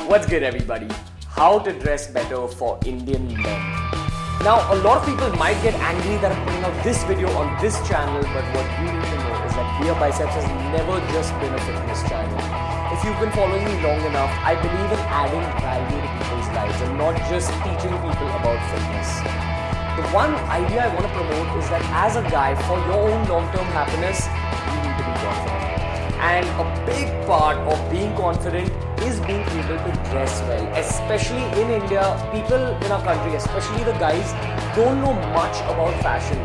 What's good, everybody? How to dress better for Indian men. Now, a lot of people might get angry that I'm putting out this video on this channel, but what you need to know is that Beer Biceps has never just been a fitness channel. If you've been following me long enough, I believe in adding value to people's lives and not just teaching people about fitness. The one idea I want to promote is that as a guy, for your own long-term happiness, you need to be confident. And a big part of being confident is being able to dress well. Especially in India, people in our country, especially the guys, don't know much about fashion,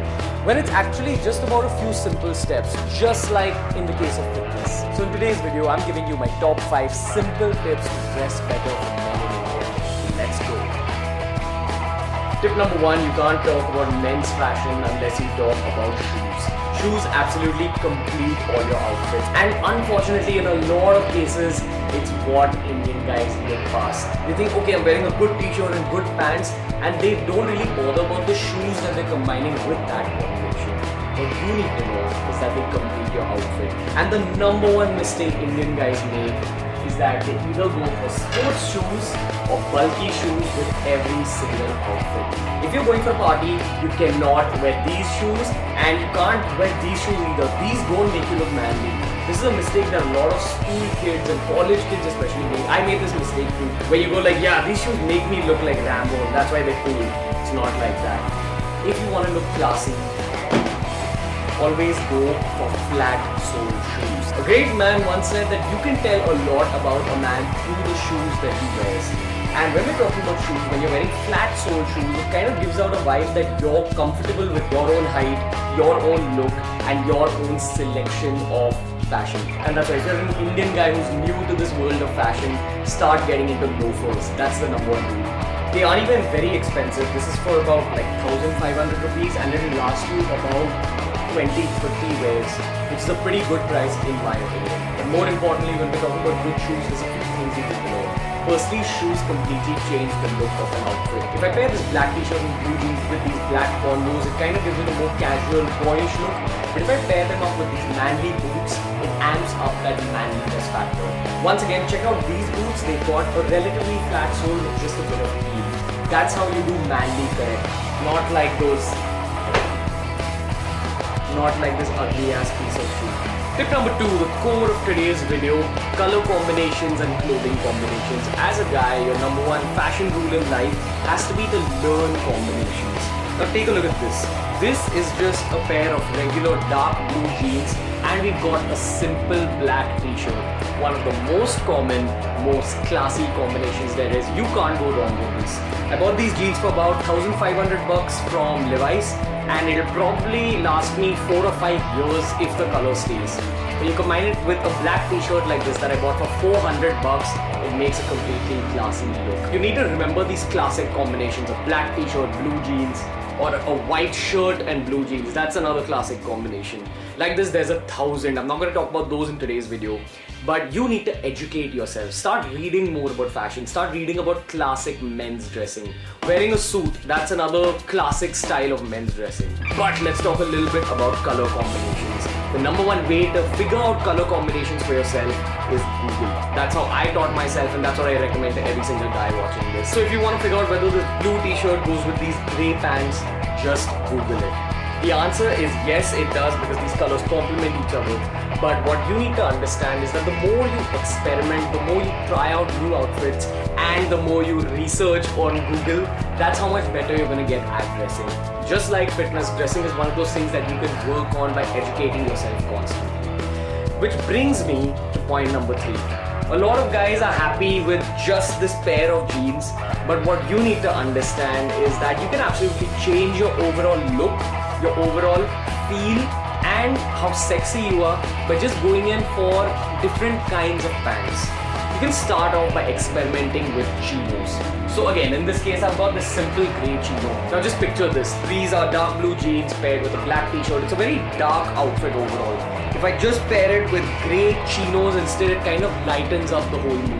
when it's actually just about a few simple steps, just like in the case of fitness. So in today's video, I'm giving you my top 5 simple tips to dress better for men in India. Let's go. Tip number 1, you can't talk about men's fashion unless you talk about shoes. Shoes absolutely complete all your outfits, and unfortunately in a lot of cases it's what Indian guys get past. They think, okay, I'm wearing a good t-shirt and good pants, and they don't really bother about the shoes that they're combining with that combination. What you need to know is that they complete your outfit. And the number one mistake Indian guys make is that they either go for sports shoes or bulky shoes with every single outfit. If you're going for a party, you cannot wear these shoes, and you can't wear these shoes either. These don't make you look manly. This is a mistake that a lot of school kids and college kids especially make. I made this mistake too, where you go like, yeah, these shoes make me look like Rambo, that's why they're cool. It's not like that. If you want to look classy, always go for flat sole shoes. A great man once said that you can tell a lot about a man through the shoes that he wears. And when we're talking about shoes, when you're wearing flat sole shoes, it kind of gives out a vibe that you're comfortable with your own height, your own look, and your own selection of fashion. And that's why if you're an Indian guy who's new to this world of fashion, start getting into loafers. That's the number one rule. They aren't even very expensive. This is for about like 1,500 rupees, and it'll last you about 20-30 wears, which is a pretty good price in my opinion. But more importantly, when we're talking about good shoes, there's a few things you need to know. Firstly, shoes completely change the look of an outfit. If I pair this black t-shirt and blue jeans with these black converse, it kind of gives it a more casual, boyish look. But if I pair them up with these manly boots, it amps up that manliness factor. Once again, check out these boots. They've got a relatively flat sole with just a bit of heel. That's how you do manly correct. Not like this ugly ass piece of shoe. Tip number 2, the core of today's video, color combinations and clothing combinations. As a guy, your number one fashion rule in life has to be to learn combinations. Now take a look at this. This is just a pair of regular dark blue jeans, and we've got a simple black t-shirt. One of the most common, most classy combinations there is. You can't go wrong with this. I bought these jeans for about 1,500 bucks from Levi's, and it'll probably last me 4 or 5 years if the color stays. When you combine it with a black t-shirt like this that I bought for 400 bucks, it makes a completely classy look. You need to remember these classic combinations of black t-shirt, blue jeans, or a white shirt and blue jeans. That's another classic combination. Like this, there's 1,000. I'm not going to talk about those in today's video, but you need to educate yourself. Start reading more about fashion. Start reading about classic men's dressing. Wearing a suit, that's another classic style of men's dressing. But let's talk a little bit about color combinations. The number one way to figure out color combinations for yourself is Google. That's how I taught myself, and that's what I recommend to every single guy watching this. So if you want to figure out whether this blue t-shirt goes with these grey pants, just Google it. The answer is yes, it does, because these colors complement each other. But what you need to understand is that the more you experiment, the more you try out new outfits, and the more you research on Google, that's how much better you're going to get at dressing. Just like fitness, dressing is one of those things that you can work on by educating yourself constantly. Which brings me to point number 3. A lot of guys are happy with just this pair of jeans, but what you need to understand is that you can absolutely change your overall look, your overall feel, and how sexy you are by just going in for different kinds of pants. You can start off by experimenting with chinos. So again, in this case, I've got this simple grey chino. Now just picture this. These are dark blue jeans paired with a black t-shirt. It's a very dark outfit overall. If I just pair it with grey chinos instead, it kind of lightens up the whole mood.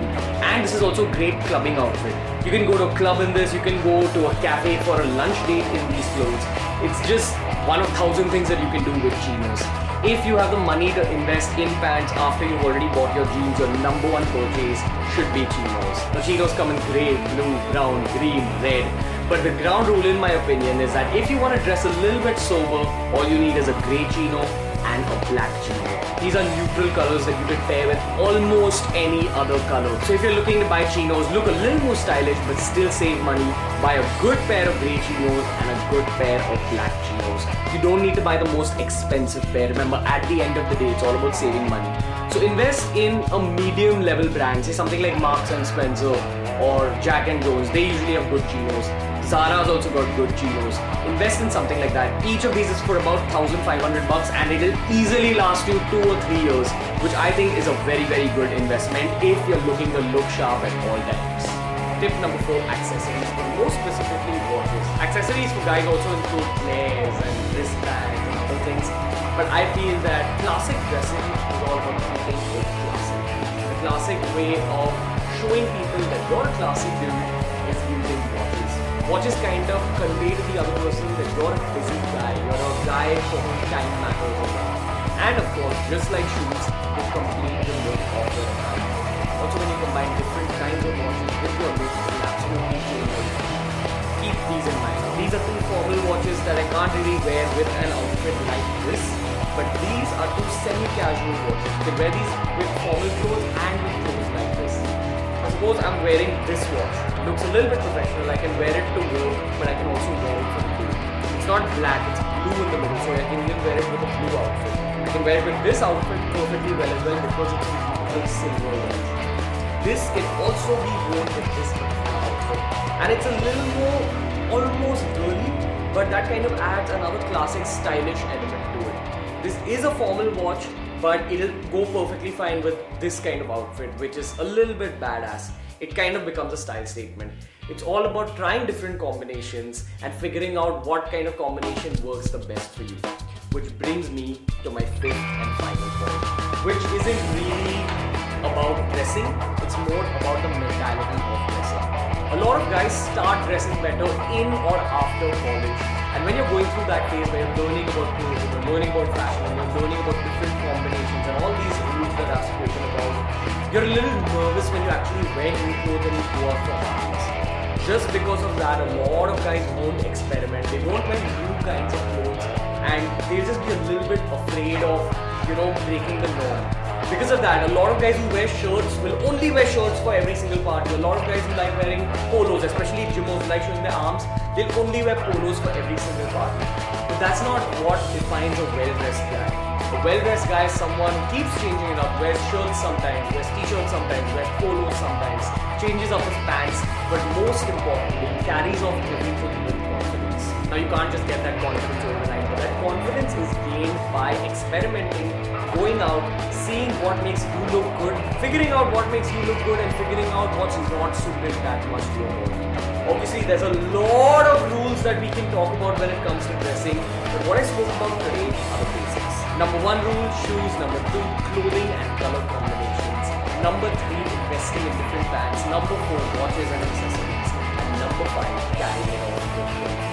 And this is also a great clubbing outfit. You can go to a club in this, you can go to a cafe for a lunch date in these clothes. It's just one of 1,000 things that you can do with chinos. If you have the money to invest in pants after you've already bought your jeans, your number one purchase should be chinos. The chinos come in grey, blue, brown, green, red. But the ground rule in my opinion is that if you want to dress a little bit sober, all you need is a grey chino and a black chino. These are neutral colors that you can pair with almost any other color. So if you're looking to buy chinos, look a little more stylish but still save money, buy a good pair of grey chinos and a good pair of black chinos. You don't need to buy the most expensive pair. Remember, at the end of the day, it's all about saving money. So invest in a medium level brand, say something like Marks and Spencer or Jack and Jones. They usually have good chinos. Zara's also got good chinos. Invest in something like that. Each of these is for about $1,500 and it'll easily last you 2 or 3 years, which I think is a very, very good investment if you're looking to look sharp at all times. Tip number 4, accessories, but more specifically watches. Accessories for guys also include flares and wristbands and other things, but I feel that classic dressing is all about keeping it classic. The classic way of showing people that you're a classic dude is using watches. Watches kind of convey to the other person that you're a busy guy, you're a guy for whom time matters a lot. And of course, just like shoes, they complete the look of your attire. Also, when you combine different kinds of watches with your look, it will absolutely change your look. Keep these in mind. These are 2 formal watches that I can't really wear with an outfit like this, but these are 2 semi-casual watches. You can wear these with formal clothes and with clothes like this. Suppose I'm wearing this watch. It looks a little bit professional. I can wear it to work, but I can also wear it for the day. It's not black, it's blue in the middle, so I can even wear it with a blue outfit. I can wear it with this outfit perfectly well as well because it's a beautiful silver watch. This can also be worn with this particular outfit. And it's a little more almost girly, but that kind of adds another classic stylish element to it. This is a formal watch, but it'll go perfectly fine with this kind of outfit, which is a little bit badass. It kind of becomes a style statement. It's all about trying different combinations and figuring out what kind of combination works the best for you. Which brings me to my 5th and final point, which isn't really about dressing, it's more about the mentality of dressing. A lot of guys start dressing better in or after college. And when you're going through that phase where you're learning about clothes, you're learning about fashion, and you're learning about different combinations and all these rules that I've spoken about, you're a little nervous when you actually wear new clothes and you go out for parties. Just because of that, a lot of guys won't experiment. They won't wear new kinds of clothes and they'll just be a little bit afraid of, breaking the norm. Because of that, a lot of guys who wear shirts will only wear shirts for every single party. A lot of guys who like wearing polos, especially gymmers who like showing their arms, they'll only wear polos for every single party. But that's not what defines a well-dressed guy. A well-dressed guy is someone who keeps changing it up, wears shirts sometimes, wears t-shirts sometimes, wears polos sometimes, changes up his pants, but most importantly, carries off everything with confidence. Now you can't just get that confidence overnight, but that confidence is gained by experimenting, going out, seeing what makes you look good, figuring out what makes you look good and figuring out what's not suited that much to your body. Obviously, there's a lot of rules that we can talk about when it comes to dressing, but what I spoke about today are the basics. Number 1 rule, shoes. Number 2, clothing and color combinations. Number 3, investing in different brands. Number 4, watches and accessories. And number 5, carrying it on with you.